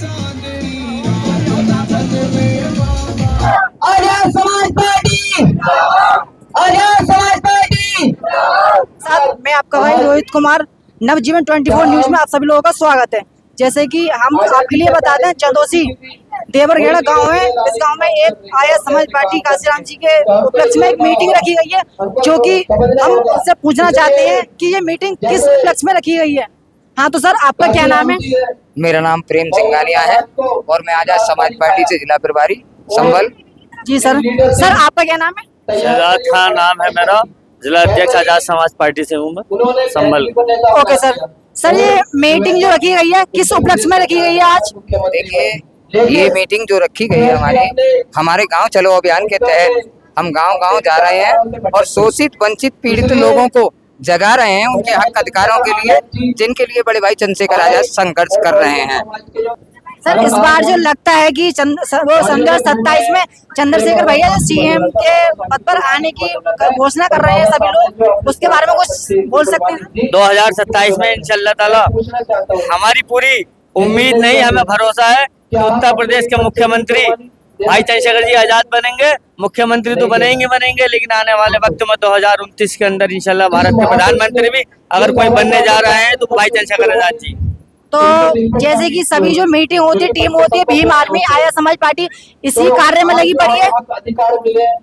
Azad Samaj party, Azad Samaj party. साथ मैं आपका भाई रोहित कुमार, नवजीवन 24 न्यूज में आप सभी लोगों का स्वागत है। जैसे कि हम आपके लिए बताते हैं, चंदोसी देवरगेड़ा गांव है। इस गांव में एक आया समाज पार्टी काशीराम जी के उपलक्ष्य में एक मीटिंग रखी गई है, जो कि हम उससे पूछना चाहते हैं कि ये मीटिंग किस उपलक्ष्य में रखी गई है। हाँ तो सर, आपका क्या नाम है? मेरा नाम प्रेम सिंघानिया है और मैं आजाद समाज पार्टी से जिला प्रभारी संभल। जी सर। सर आपका क्या नाम है? शहजाद खान नाम है मेरा, जिला अध्यक्ष आजाद समाज पार्टी से हूँ मैं, संभल। Okay sir. सर ये मीटिंग जो रखी गई है किस उपलक्ष्य में रखी गई है आज? देखिए, ये मीटिंग जो रखी गई है हमारे गांव चलो अभियान के तहत हम गांव गांव जा रहे हैं और शोषित वंचित पीड़ित लोगों को जगा रहे हैं उनके हक अधिकारों के लिए, जिनके लिए बड़े भाई चंद्रशेखर आजाद संघर्ष कर रहे हैं। सर इस बार जो लगता है कि वो संघर्ष 27 में चंद्रशेखर भैया जो सीएम के पद पर आने की घोषणा कर रहे हैं सभी लोग, उसके बारे में कुछ बोल सकते हैं? 2027 में इंशाल्लाह ताला हमारी पूरी उम्मीद नहीं, हमें भरोसा है कि उत्तर प्रदेश के मुख्यमंत्री भाई चंद्रशेखर जी आजाद बनेंगे। मुख्यमंत्री तो बनेंगे, लेकिन आने वाले वक्त में 2029 के अंदर इंशाल्लाह भारत के प्रधानमंत्री भी अगर कोई बनने जा रहे हैं तो भाई चंद्रशेखर आजाद जी। तो जैसे कि सभी जो मीटिंग होती है, टीम होती है, भीम आर्मी आया समाज पार्टी इसी कार्य में लगी पड़ी है।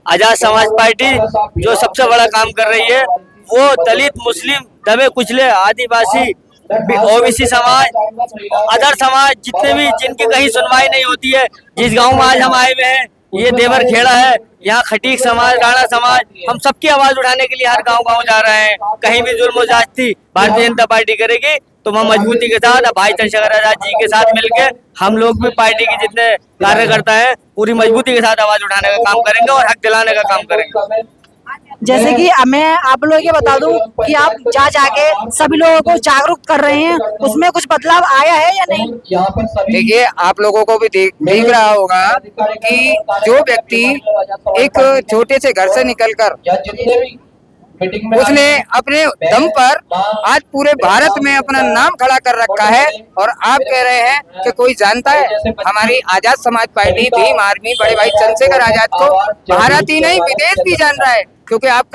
आजाद समाज पार्टी जो सबसे बड़ा काम कर रही है वो दलित, मुस्लिम, दबे कुचले, आदिवासी, ओबीसी समाज, अदर समाज, जितने भी जिनकी कहीं सुनवाई नहीं होती है। जिस गांव में आज हम आए हुए हैं ये देवरखेड़ा है, यहाँ खटीक समाज, राणा समाज, हम सबकी आवाज उठाने के लिए हर गांव गांव जा रहे हैं। कहीं भी जुल्म ज्यादती भारतीय जनता पार्टी करेगी तो वह मजबूती के साथ भाई चंद्रशेखर आजाद जी के साथ मिलकर हम लोग भी पार्टी के जितने कार्यकर्ता हैं पूरी मजबूती के साथ आवाज उठाने का काम करेंगे और हक दिलाने का काम करेंगे। जैसे कि मैं आप लोगों को बता दूं कि आप जा जाके सभी लोगों को जागरूक कर रहे हैं, उसमें कुछ बदलाव आया है या नहीं? देखिए, आप लोगों को भी देख रहा होगा कि जो व्यक्ति एक छोटे से घर से निकलकर उसने अपने दम पर आज पूरे भारत में अपना नाम खड़ा कर रखा है, और आप कह रहे हैं कि कोई जानता है? हमारी आजाद समाज पार्टी भीम आर्मी बड़े भाई चंद्रशेखर आजाद को भारत ही नहीं विदेश भी जान रहा है, क्योंकि आप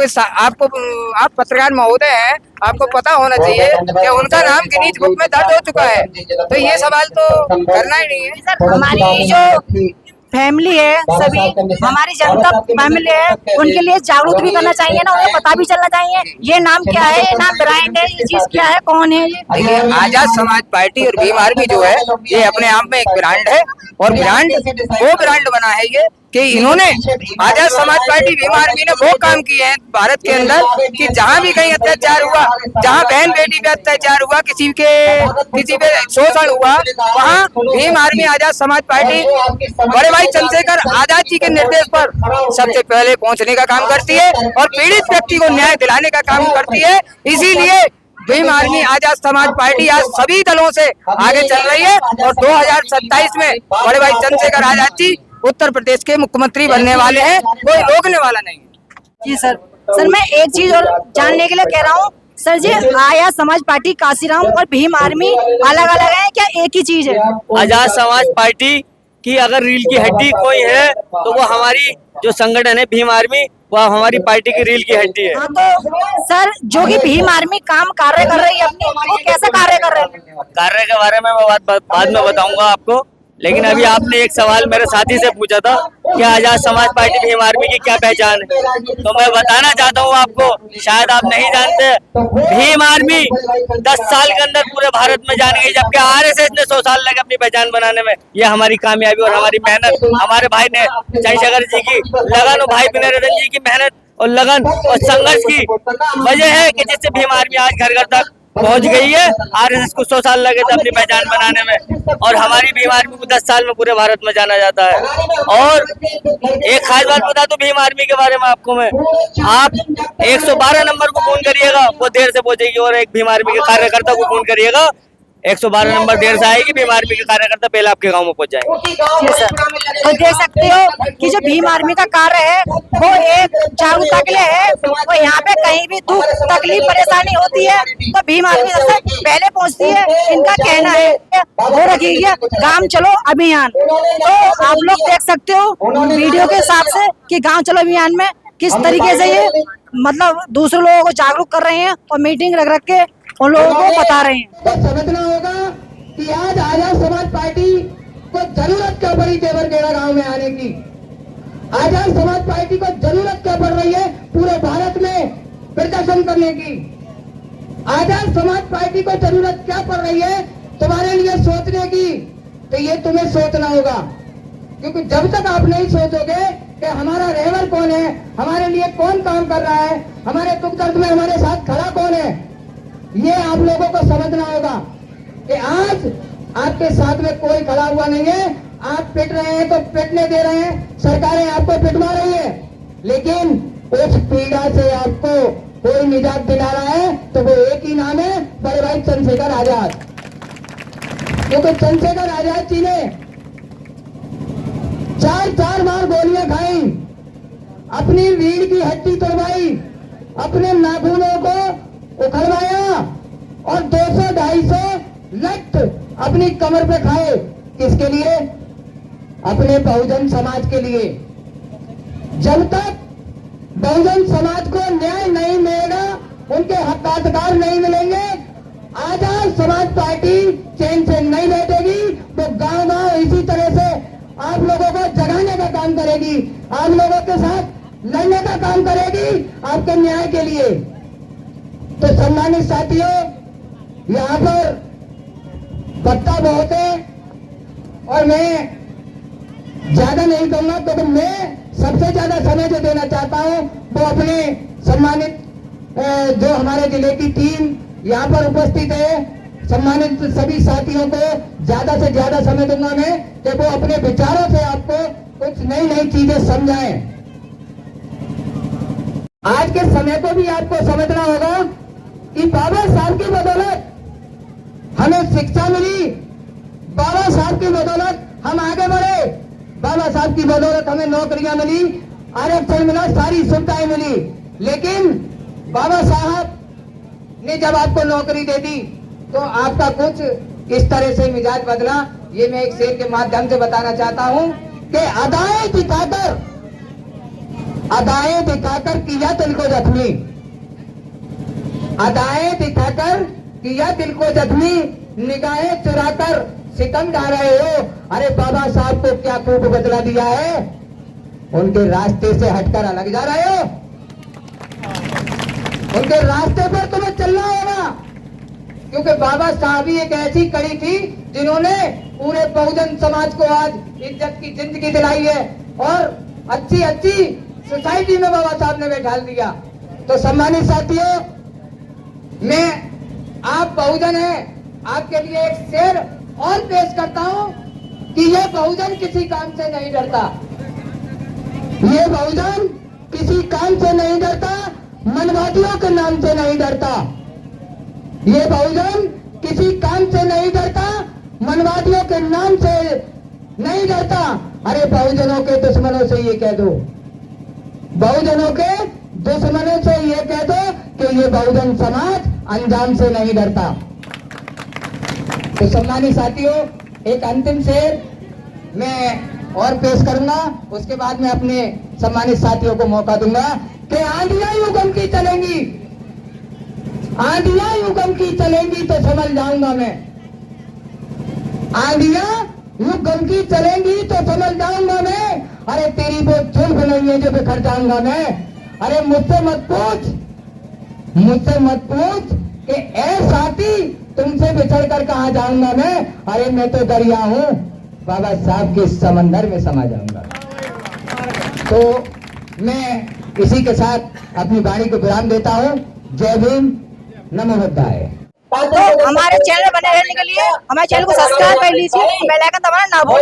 पत्रकार महोदय हैं, आपको पता होना चाहिए कि उनका नाम गिनीज बुक में दर्ज हो चुका है। तो ये सवाल तो करना ही नहीं है। सर हमारी जो फैमिली है, सभी हमारी जनता फैमिली है, उनके लिए जागरूक भी करना चाहिए ना, उन्हें पता भी चलना चाहिए ये नाम क्या है, ये नाम ब्रांड है, ये चीज क्या है, कौन है ये। देखिए, आजाद समाज पार्टी और भीम आर्मी जो है ये अपने आप में एक ब्रांड है, और वो ब्रांड बना है ये कि इन्होंने आजाद समाज पार्टी भीम आर्मी ने वो काम किए हैं भारत के अंदर कि जहाँ भी कहीं अत्याचार हुआ, जहाँ बहन बेटी पे अत्याचार हुआ, किसी पे शोषण हुआ, वहाँ भीम आर्मी आजाद समाज पार्टी बड़े भाई चंद्रशेखर आजाद जी के निर्देश पर सबसे पहले पहुँचने का काम करती है और पीड़ित व्यक्ति को न्याय दिलाने का काम करती है। इसीलिए भीम आर्मी आजाद समाज पार्टी आज सभी दलों से आगे चल रही है और 2027 में बड़े भाई चंद्रशेखर आजाद जी उत्तर प्रदेश के मुख्यमंत्री बनने वाले हैं, कोई रोकने वाला नहीं है। जी सर। सर मैं एक चीज और जानने के लिए कह रहा हूँ सर जी, आया समाज पार्टी काशीराम और भीम आर्मी अलग अलग है क्या, एक ही चीज है? आजाद समाज पार्टी की अगर रील की हड्डी कोई है तो वो हमारी जो संगठन है भीम आर्मी, वह हमारी पार्टी की रील की हड्डी है। हाँ तो सर जो कि भीम आर्मी कार्य कर रही है अपनी, वो कैसा कार्य कर रहे हैं? कार्य के बारे में मैं बाद में बताऊंगा आपको, लेकिन अभी आपने एक सवाल मेरे साथी से पूछा था कि आजाद समाज पार्टी भीम आर्मी की क्या पहचान है, तो मैं बताना चाहता हूँ आपको, शायद आप नहीं जानते, भीम आर्मी 10 साल के अंदर पूरे भारत में जान गई, जबकि आरएसएस ने 100 साल लगे अपनी पहचान बनाने में। यह हमारी कामयाबी और हमारी मेहनत, हमारे भाई ने चंद्रशेखर जी की लगन और भाई विनय रतन जी की मेहनत और लगन और संघर्ष की वजह है कि जिससे भीम आर्मी आज घर घर तक पहुंच गई है। आरएसएस को 100 साल लगे थे अपनी पहचान बनाने में, और हमारी भीम आर्मी को 10 साल में पूरे भारत में जाना जाता है। और एक खास बात बता दूं भीम आर्मी के बारे में आपको मैं, आप 112 नंबर को फोन करिएगा, वो देर से पहुंचेगी, और एक भीम आर्मी के कार्यकर्ता को फोन करिएगा 112 नंबर देर से आएगी, भीम आर्मी के कार्यकर्ता पहले आपके गांव में पहुंच जाएंगे। जी सर, तो देख सकते हो कि जो भीम आर्मी का कार्य है वो एक जागरूकता के लिए है। और यहाँ पे कहीं भी दुख तकलीफ परेशानी होती है तो भीम आर्मी सबसे पहले पहुँचती है। इनका कहना है वो रखिए गांव चलो अभियान। तो आप लोग देख सकते हो वीडियो के हिसाब से कि गांव चलो अभियान में किस तरीके से ये मतलब दूसरे लोगों को जागरूक कर रहे हैं और मीटिंग रख के उन लोगों को बता रहे हैं। तो समझना होगा कि आज आजाद समाज पार्टी को जरूरत क्या पड़ी देवरगेड़ा गांव में आने की। आजाद समाज पार्टी को जरूरत क्या पड़ रही है पूरे भारत में प्रदर्शन करने की। आजाद समाज पार्टी को जरूरत क्या पड़ रही है तुम्हारे लिए सोचने की। तो ये तुम्हें सोचना होगा, क्योंकि जब तक आप नहीं सोचोगे कि हमारा रहबर कौन है, हमारे लिए कौन काम कर रहा है, हमारे दुख दर्द में हमारे साथ खड़ा कौन है, ये आप लोगों को समझना होगा कि आज आपके साथ में कोई खड़ा हुआ नहीं है। आप पिट रहे हैं तो पिटने दे रहे हैं, सरकारें आपको पिटवा रही है, लेकिन उस पीड़ा से आपको कोई निजात दिला रहा है तो वो एक ही नाम है, बड़े भाई चंद्रशेखर आजाद। क्योंकि चंद्रशेखर आजाद जी ने 4 बार गोलियां खाई, अपनी रीढ़ की हड्डी तोड़वाई, अपने नाखूनों को उखड़वाया और 200-250 लठ अपनी कमर पे खाए। किसके लिए? अपने बहुजन समाज के लिए। जब तक बहुजन समाज को न्याय नहीं मिलेगा, उनके हकाधिकार नहीं मिलेंगे, आजाद समाज पार्टी चैन से नहीं बैठेगी। वो गांव-गांव इसी तरह से आप लोगों को जगाने का काम करेगी, आप लोगों के साथ लड़ने का काम करेगी आपके न्याय के लिए। तो सम्मानित साथियों, यहाँ पर पत्ता बहुत है और मैं ज्यादा नहीं कहूंगा, क्योंकि मैं सबसे ज्यादा समय जो देना चाहता हूं वो अपने सम्मानित जो हमारे जिले की टीम यहाँ पर उपस्थित है, सम्मानित सभी साथियों को ज्यादा से ज्यादा समय दूंगा मैं कि वो अपने विचारों से आपको कुछ नई नई चीजें समझाएं। आज के समय को भी आपको समझना होगा कि बाबा साहब की बदौलत हमें शिक्षा मिली, बाबा साहब की बदौलत हम आगे बढ़े, बाबा साहब की बदौलत हमें नौकरियां मिली, आरक्षण मिला, सारी सुविधाएं मिली। लेकिन बाबा साहब ने जब आपको नौकरी दे दी तो आपका कुछ इस तरह से मिजाज बदला। ये मैं एक शेर के माध्यम से बताना चाहता हूं कि अदाएं दिखाकर किया दिल को जख्मी, अदाएं दिखाकर किया दिल को जख्मी, निगाहें चुराकर सितम ढा रहे हो। अरे बाबा साहब को क्या खूब बदला दिया है, उनके रास्ते से हटकर अलग जा रहे हो। उनके रास्ते पर तुम्हें चलना होगा, क्योंकि बाबा साहब ही एक ऐसी कड़ी थी जिन्होंने पूरे बहुजन समाज को आज इज्जत की जिंदगी दिलाई है और अच्छी सोसाइटी में बाबा साहब ने बैठा दिया। तो सम्मानित साथियों, मैं आप बहुजन हैं, आपके लिए एक शेर और पेश करता हूं कि ये बहुजन किसी काम से नहीं डरता, ये बहुजन किसी काम से नहीं डरता, मनवादियों के नाम से नहीं डरता। ये बहुजन किसी काम से नहीं डरता, मनवादियों के नाम से नहीं डरता। अरे बहुजनों के दुश्मनों से ये कह दो, बहुजनों के दुश्मनों से ये कह दो कि ये बहुजन समाज अंजाम से नहीं डरता। तो सम्मानित साथियों, एक अंतिम शेर मैं और पेश करूंगा, उसके बाद मैं अपने सम्मानित साथियों को मौका दूंगा कि आंधियां यूं गम की चलेंगी, आंधियां यूं गम की चलेंगी तो समझ जाऊंगा मैं, आंधियां यूं गम की चलेंगी तो समझ जाऊंगा मैं। अरे तेरी वो जुल्फ नहीं है जो बिखर जाऊंगा मैं। अरे मुझसे मत पूछ कि ऐ साथी तुमसे बिछड़ कर कहा जाऊंगा मैं। अरे मैं तो दरिया हूं, बाबा साहब के समंदर में समा जाऊंगा। तो मैं इसी के साथ अपनी वाणी को विराम देता हूं। जय भीम, नमो बुद्धाय। तो हमारे चैनल बने रहने के लिए हमारे चैनल को सब्सक्राइब कर लीजिए, बेल आइकन दबाना ना भूलें।